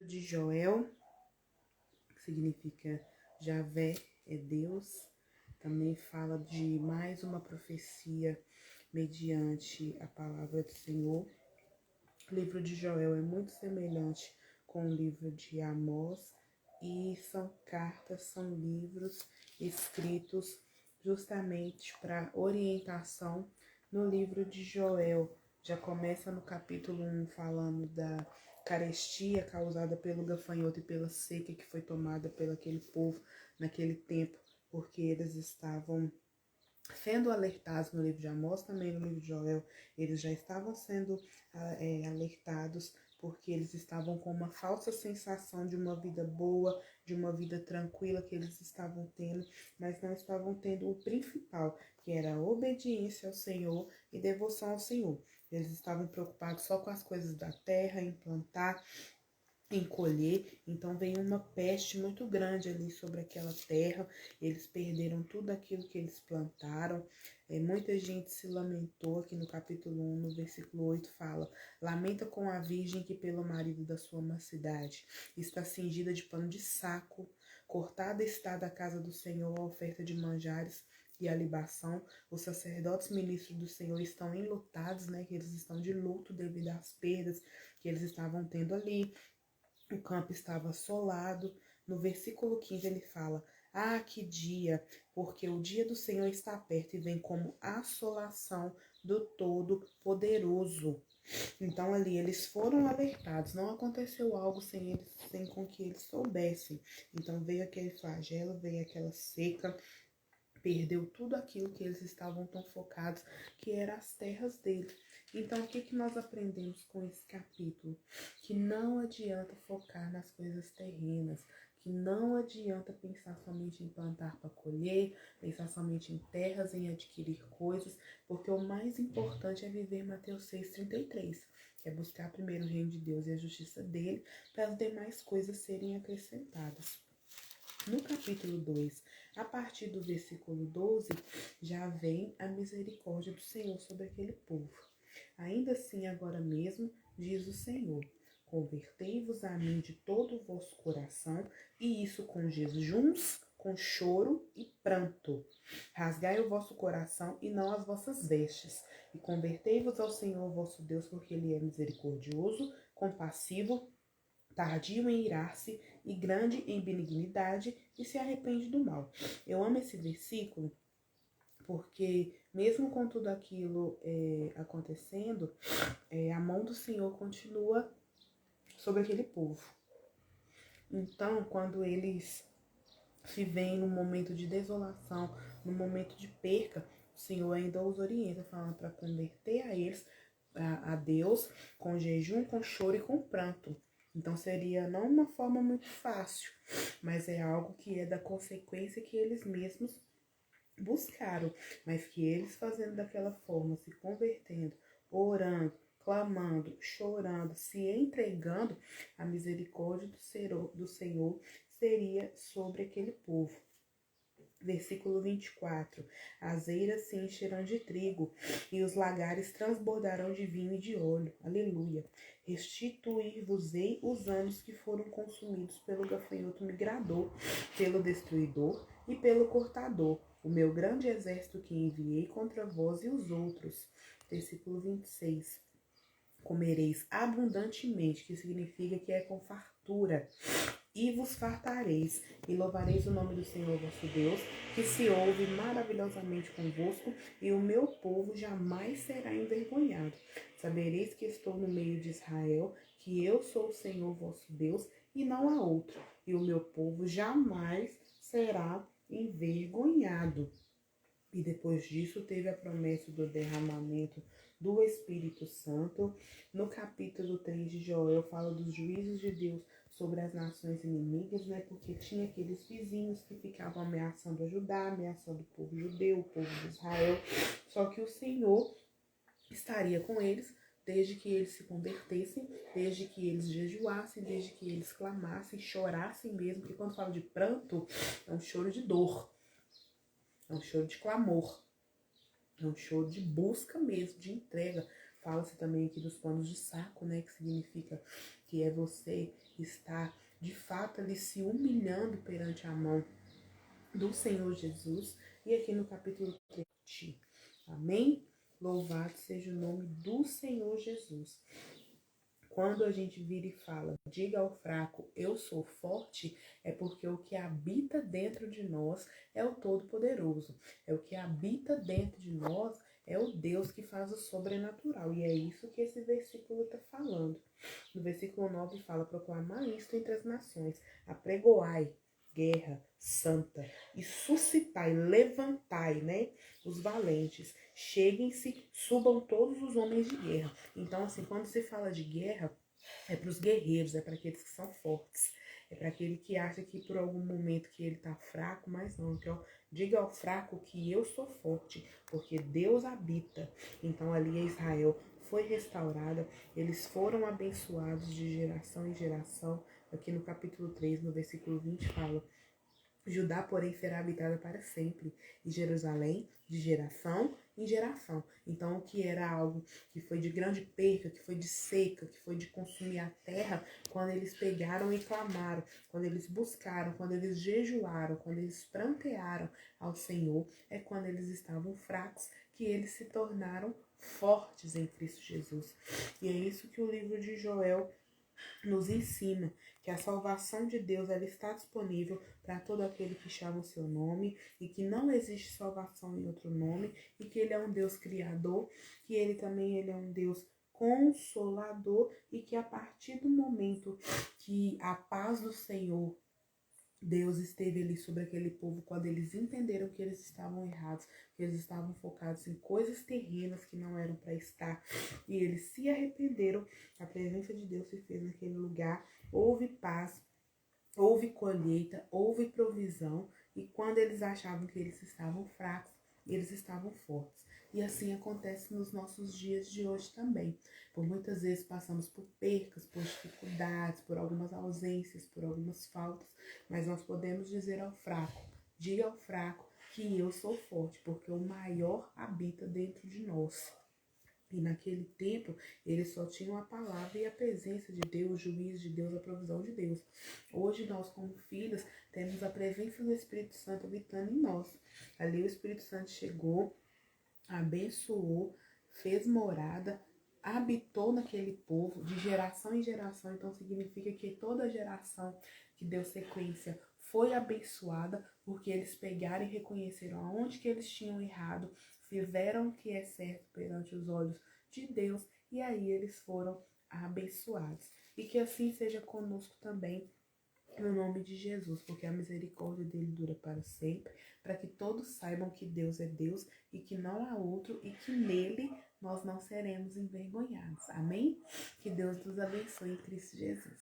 De Joel, que significa Javé é Deus, também fala de mais uma profecia mediante a palavra do Senhor. O livro de Joel é muito semelhante com o livro de Amós e são cartas, são livros escritos justamente para orientação. No livro de Joel, já começa no capítulo 1 falando da carestia causada pelo gafanhoto e pela seca que foi tomada pelo aquele povo naquele tempo, porque eles estavam sendo alertados no livro de Amós, também no livro de Joel, eles já estavam sendo alertados porque eles estavam com uma falsa sensação de uma vida boa, de uma vida tranquila que eles estavam tendo, mas não estavam tendo o principal, que era a obediência ao Senhor e devoção ao Senhor. Eles estavam preocupados só com as coisas da terra, em plantar, em colher, então veio uma peste muito grande ali sobre aquela terra, eles perderam tudo aquilo que eles plantaram, muita gente se lamentou, aqui no capítulo 1, no versículo 8 fala, lamenta com a virgem que pelo marido da sua mocidade está cingida de pano de saco, cortada está da casa do Senhor a oferta de manjares e a libação, os sacerdotes ministros do Senhor estão enlutados, né, que eles estão de luto devido às perdas que eles estavam tendo ali, o campo estava assolado. No versículo 15 ele fala, que dia, porque o dia do Senhor está perto e vem como assolação do Todo-Poderoso. Então ali eles foram alertados, não aconteceu algo sem com que eles soubessem. Então veio aquele flagelo, veio aquela seca, perdeu tudo aquilo que eles estavam tão focados, que eram as terras deles. Então, o que nós aprendemos com esse capítulo? Que não adianta focar nas coisas terrenas, que não adianta pensar somente em plantar para colher, pensar somente em terras, em adquirir coisas, porque o mais importante é viver Mateus 6,33, que é buscar primeiro o reino de Deus e a justiça dele, para as demais coisas serem acrescentadas. No capítulo 2, a partir do versículo 12, já vem a misericórdia do Senhor sobre aquele povo. Ainda assim, agora mesmo, diz o Senhor, convertei-vos a mim de todo o vosso coração, e isso com jejuns, com choro e pranto. Rasgai o vosso coração e não as vossas vestes, e convertei-vos ao Senhor vosso Deus, porque Ele é misericordioso, compassivo, tardio em irar-se e grande em benignidade, e se arrepende do mal. Eu amo esse versículo porque mesmo com tudo aquilo acontecendo, a mão do Senhor continua sobre aquele povo. Então, quando eles se veem num momento de desolação, num momento de perca, o Senhor ainda os orienta, falando para converter a eles, a Deus, com jejum, com choro e com pranto. Então seria não uma forma muito fácil, mas é algo que é da consequência que eles mesmos buscaram, mas que eles fazendo daquela forma, se convertendo, orando, clamando, chorando, se entregando, a misericórdia do Senhor seria sobre aquele povo. Versículo 24, as eiras se encherão de trigo e os lagares transbordarão de vinho e de óleo. Aleluia. Restituir-vos-ei os anos que foram consumidos pelo gafanhoto migrador, pelo destruidor e pelo cortador, o meu grande exército que enviei contra vós e os outros. Versículo 26. Comereis abundantemente, que significa que é com fartura, e vos fartareis, e louvareis o nome do Senhor vosso Deus, que se ouve maravilhosamente convosco, e o meu povo jamais será envergonhado. Sabereis que estou no meio de Israel, que eu sou o Senhor vosso Deus, e não há outro, e o meu povo jamais será envergonhado. E depois disso teve a promessa do derramamento do Espírito Santo. No capítulo 3 de Joel fala dos juízos de Deus sobre as nações inimigas, né? Porque tinha aqueles vizinhos que ficavam ameaçando ajudar, ameaçando o povo judeu, o povo de Israel. Só que o Senhor estaria com eles desde que eles se convertessem, desde que eles jejuassem, desde que eles clamassem, chorassem mesmo. Porque quando fala de pranto, é um choro de dor. É um choro de clamor, é um choro de busca mesmo, de entrega. Fala-se também aqui dos panos de saco, né? Que significa que é você está de fato ali se humilhando perante a mão do Senhor Jesus. E aqui no capítulo 3, amém? Louvado seja o nome do Senhor Jesus. Quando a gente vira e fala, diga ao fraco, eu sou forte, é porque o que habita dentro de nós é o Todo-Poderoso. É o que habita dentro de nós, é o Deus que faz o sobrenatural. E é isso que esse versículo está falando. No versículo 9 fala, proclamar isto entre as nações, apregoai guerra santa e suscitai, levantai, né, os valentes. Cheguem-se, subam todos os homens de guerra. Então, assim, quando se fala de guerra, é para os guerreiros, é para aqueles que são fortes. É para aquele que acha que por algum momento que ele tá fraco, mas não. Então, diga ao fraco que eu sou forte, porque Deus habita. Então, ali Israel foi restaurada, eles foram abençoados de geração em geração. Aqui no capítulo 3, no versículo 20, fala: Judá, porém, será habitada para sempre, e Jerusalém de geração em geração. Então, o que era algo que foi de grande perca, que foi de seca, que foi de consumir a terra, quando eles pegaram e clamaram, quando eles buscaram, quando eles jejuaram, quando eles prantearam ao Senhor, é quando eles estavam fracos que eles se tornaram fortes em Cristo Jesus. E é isso que o livro de Joel nos ensina, que a salvação de Deus ela está disponível para todo aquele que chama o seu nome, e que não existe salvação em outro nome, e que ele é um Deus criador, que ele é um Deus consolador, e que a partir do momento que a paz do Senhor Deus esteve ali sobre aquele povo, quando eles entenderam que eles estavam errados, que eles estavam focados em coisas terrenas que não eram para estar, e eles se arrependeram, a presença de Deus se fez naquele lugar, houve paz, houve colheita, houve provisão, e quando eles achavam que eles estavam fracos, eles estavam fortes. E assim acontece nos nossos dias de hoje também. Por muitas vezes passamos por percas, por dificuldades, por algumas ausências, por algumas faltas, mas nós podemos dizer ao fraco, diga ao fraco que eu sou forte, porque o maior habita dentro de nós. E naquele tempo, eles só tinham a palavra e a presença de Deus, o juízo de Deus, a provisão de Deus. Hoje, nós, como filhos, temos a presença do Espírito Santo habitando em nós. Ali o Espírito Santo chegou, abençoou, fez morada, habitou naquele povo de geração em geração. Então significa que toda geração que deu sequência foi abençoada, porque eles pegaram e reconheceram aonde que eles tinham errado, fizeram o que é certo perante os olhos de Deus, e aí eles foram abençoados. E que assim seja conosco também, no nome de Jesus, porque a misericórdia dele dura para sempre, para que todos saibam que Deus é Deus e que não há outro, e que nele nós não seremos envergonhados. Amém? Que Deus nos abençoe em Cristo Jesus.